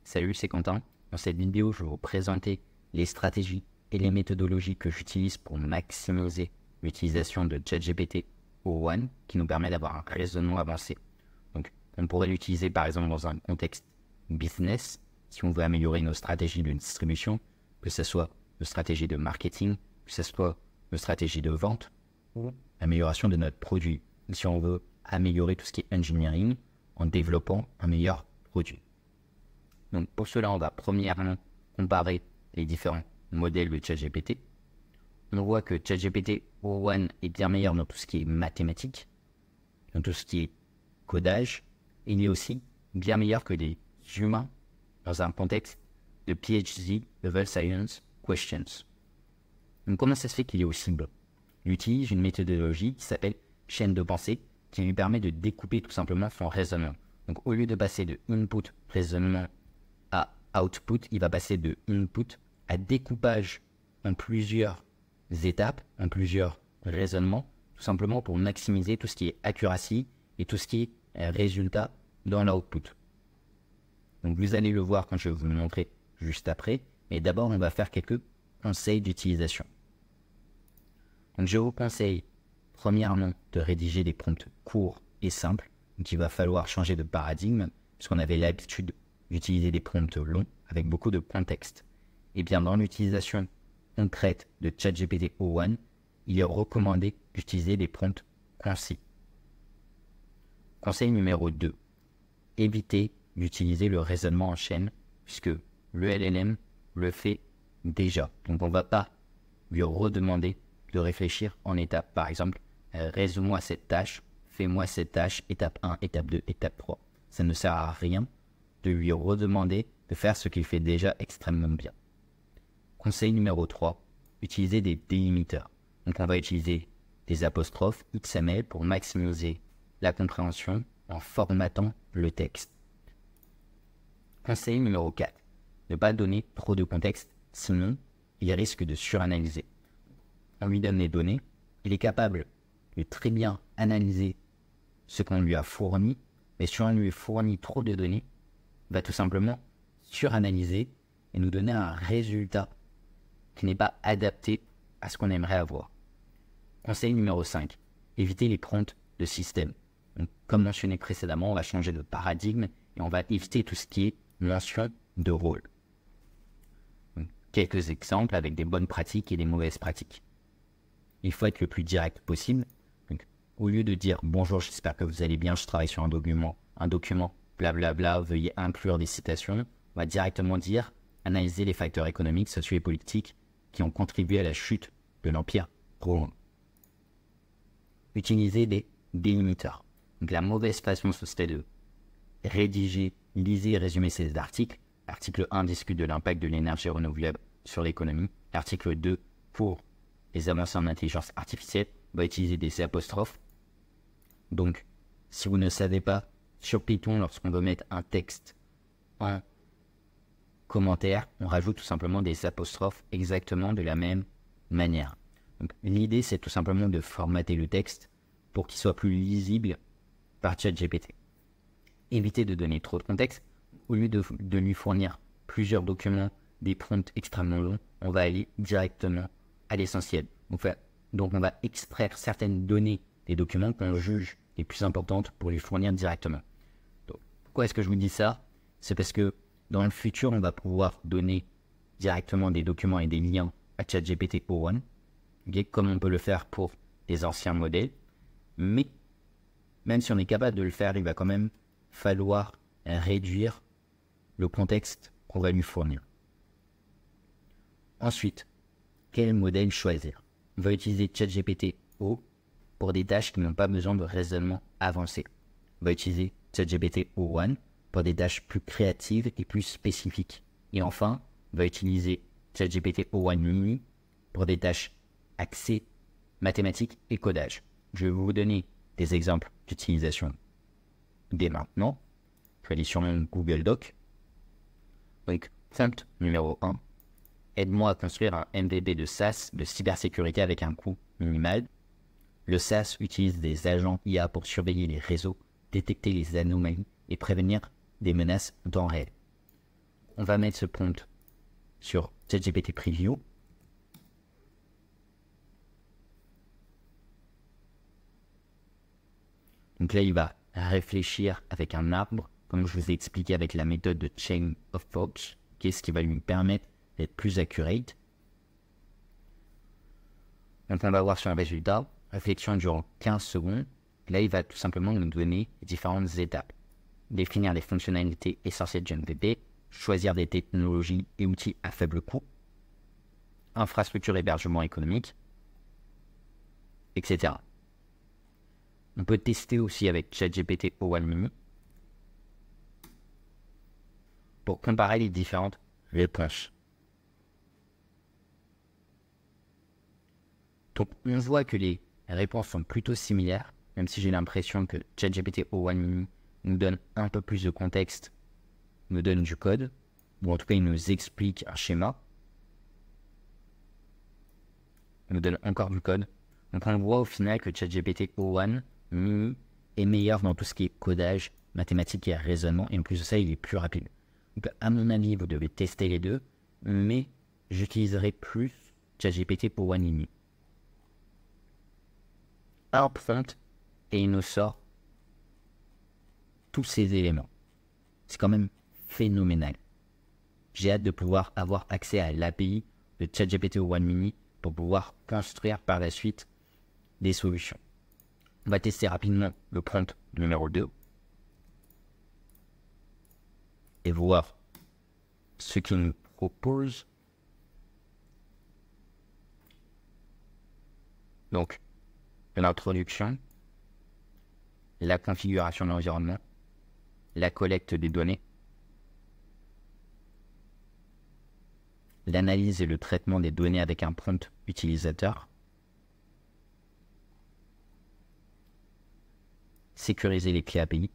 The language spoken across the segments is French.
Salut, c'est Quentin. Dans cette vidéo, je vais vous présenter les stratégies et les méthodologies que j'utilise pour maximiser l'utilisation de ChatGPT O1 qui nous permet d'avoir un raisonnement avancé. Donc, on pourrait l'utiliser par exemple dans un contexte business si on veut améliorer nos stratégies de distribution, que ce soit nos stratégies de marketing, que ce soit nos stratégies de vente ou l'amélioration de notre produit. Si on veut améliorer tout ce qui est engineering en développant un meilleur produit. Donc pour cela, on va premièrement comparer les différents modèles de ChatGPT. On voit que ChatGPT O1 est bien meilleur dans tout ce qui est mathématiques, dans tout ce qui est codage. Et il est aussi bien meilleur que les humains dans un contexte de PhD Level Science Questions. Donc comment ça se fait qu'il est aussi bon? Il utilise une méthodologie qui s'appelle chaîne de pensée qui lui permet de découper tout simplement son raisonnement. Donc au lieu de passer de input raisonnement à output, il va passer de input à découpage en plusieurs étapes, en plusieurs raisonnements, tout simplement pour maximiser tout ce qui est accuracy et tout ce qui est résultat dans l'output. Donc vous allez le voir quand je vais vous le montrer juste après, mais d'abord on va faire quelques conseils d'utilisation. Donc je vous conseille premièrement de rédiger des prompts courts et simples, donc il va falloir changer de paradigme, puisqu'on avait l'habitude d'utiliser des prompts longs avec beaucoup de contexte. Et bien dans l'utilisation concrète de ChatGPT O1, il est recommandé d'utiliser des prompts concis. Conseil numéro 2. Évitez d'utiliser le raisonnement en chaîne, puisque le LLM le fait déjà. Donc on ne va pas lui redemander de réfléchir en étapes. Par exemple, résume-moi cette tâche, fais-moi cette tâche, étape 1, étape 2, étape 3. Ça ne sert à rien de lui redemander de faire ce qu'il fait déjà extrêmement bien. Conseil numéro 3, utiliser des délimiteurs. Donc on va utiliser des apostrophes XML pour maximiser la compréhension en formatant le texte. Conseil numéro 4, ne pas donner trop de contexte, sinon il risque de suranalyser. On lui donne les données, il est capable de très bien analyser ce qu'on lui a fourni, mais si on lui fournit trop de données, il va tout simplement suranalyser et nous donner un résultat qui n'est pas adapté à ce qu'on aimerait avoir. Conseil numéro 5, éviter les prompts de système. Donc, comme mentionné précédemment, on va changer de paradigme et on va éviter tout ce qui est mention de rôle. Donc, quelques exemples avec des bonnes pratiques et des mauvaises pratiques. Il faut être le plus direct possible. Donc, au lieu de dire « Bonjour, j'espère que vous allez bien, je travaille sur un document, blablabla, veuillez inclure des citations », on va directement dire « Analyser les facteurs économiques, sociaux et politiques qui ont contribué à la chute de l'Empire romain ». Utiliser des délimiteurs. Donc, la mauvaise façon, ce serait de rédiger, liser et résumer ces articles. L'article 1 discute de l'impact de l'énergie renouvelable sur l'économie. L'article 2, pour les avancées en intelligence artificielle, va utiliser des apostrophes. Donc, si vous ne savez pas, sur Python, lorsqu'on veut mettre un texte en commentaire, on rajoute tout simplement des apostrophes exactement de la même manière. Donc, l'idée, c'est tout simplement de formater le texte pour qu'il soit plus lisible par ChatGPT. Évitez de donner trop de contexte. Au lieu de lui fournir plusieurs documents, des prompts extrêmement longs, on va aller directement à l'essentiel. Donc on va extraire certaines données des documents qu'on juge les plus importantes pour les fournir directement. Donc, pourquoi est-ce que je vous dis ça? C'est parce que dans le futur, on va pouvoir donner directement des documents et des liens à ChatGPT O1, comme on peut le faire pour des anciens modèles. Mais même si on est capable de le faire, il va quand même falloir réduire le contexte qu'on va lui fournir. Ensuite, quel modèle choisir? On va utiliser ChatGPT O pour des tâches qui n'ont pas besoin de raisonnement avancé. On va utiliser ChatGPT O1 pour des tâches plus créatives et plus spécifiques. Et enfin, on va utiliser ChatGPT O1 Mini pour des tâches axées mathématiques et codage. Je vais vous donner des exemples d'utilisation dès maintenant. Je vais aller sur mon Google Doc. Donc, prompt numéro 1. Aide-moi à construire un MVP de SaaS de cybersécurité avec un coût minimal. Le SaaS utilise des agents IA pour surveiller les réseaux, détecter les anomalies et prévenir des menaces en temps réel. on va mettre ce prompt sur ChatGPT Preview. Donc là, il va réfléchir avec un arbre, comme je vous ai expliqué avec la méthode de Chain of Thoughts, ce qui va lui permettre d'être plus accurate. Donc on va voir sur un résultat, réflexion durant 15 secondes. Là, il va tout simplement nous donner différentes étapes. Définir les fonctionnalités essentielles de GenPP, choisir des technologies et outils à faible coût, infrastructure hébergement économique, etc. On peut tester aussi avec ChatGPT O1 Mini pour comparer les différentes réponses. Donc on voit que les réponses sont plutôt similaires, même si j'ai l'impression que ChatGPT O1 Mini nous donne un peu plus de contexte, nous donne du code, ou en tout cas il nous explique un schéma, il nous donne encore du code. Donc on voit au final que ChatGPT O1 Mini est meilleur dans tout ce qui est codage, mathématiques et raisonnement, et en plus de ça il est plus rapide. Donc à mon avis vous devez tester les deux, mais j'utiliserai plus ChatGPT O1 Mini. Un prompt et il nous sort tous ces éléments. C'est quand même phénoménal. J'ai hâte de pouvoir avoir accès à l'API de ChatGPT O1 Mini pour pouvoir construire par la suite des solutions. On va tester rapidement le prompt numéro 2 et voir ce qu'il nous propose. Donc, l'introduction, la configuration de l'environnement, la collecte des données, l'analyse et le traitement des données avec un prompt utilisateur, sécuriser les clés API,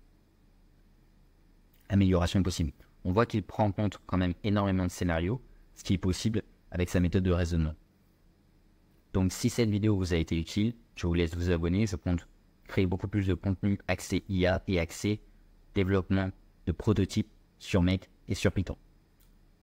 amélioration possible. On voit qu'il prend en compte quand même énormément de scénarios, ce qui est possible avec sa méthode de raisonnement. Donc si cette vidéo vous a été utile, je vous laisse vous abonner. Je compte créer beaucoup plus de contenu axé IA et axé développement de prototypes sur Make et sur Python.